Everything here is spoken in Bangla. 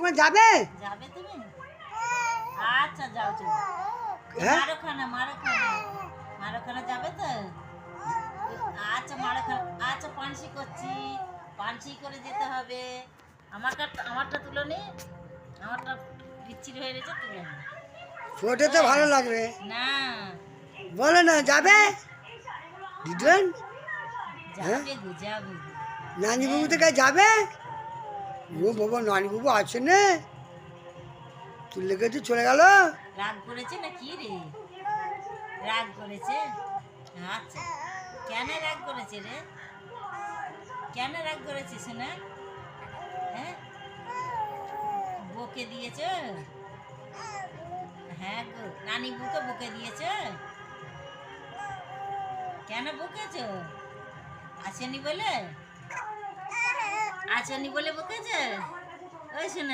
তোমার যাবে? যাবে তুমি? আচ্ছা যাও চলো। হ্যাঁ মারো খানা যাবে তো? আচ্ছা আচ্ছা পানসি করছি, পানসি করে যেতে হবে। আমারটা তুলো নি, আমারটা বিচ্ছিরি হয়ে গেছে, তুলে নি। ফটোতে ভালো লাগবে না বলো না, যাবে দিদুন? হ্যাঁ যাবে গো, যাবে গো। নানি বাবু থেকে যাবে? ও বাবা, নানি বাবু আছে না? তুলে গেছে, চলে গেল। রাগ করেছে না কি রে? রাগ করেছে? আচ্ছা, কেন রাগ করেছে রে? কেন রাগ করেছে শোনা? হ্যাঁ, বকে দিয়েছে? হ্যাঁ গো, নানি বুকে বকে দিয়েছে? কেন বকেছ? আসেনি বলে? আসেনি বলে বকেছে? ওই শোনা।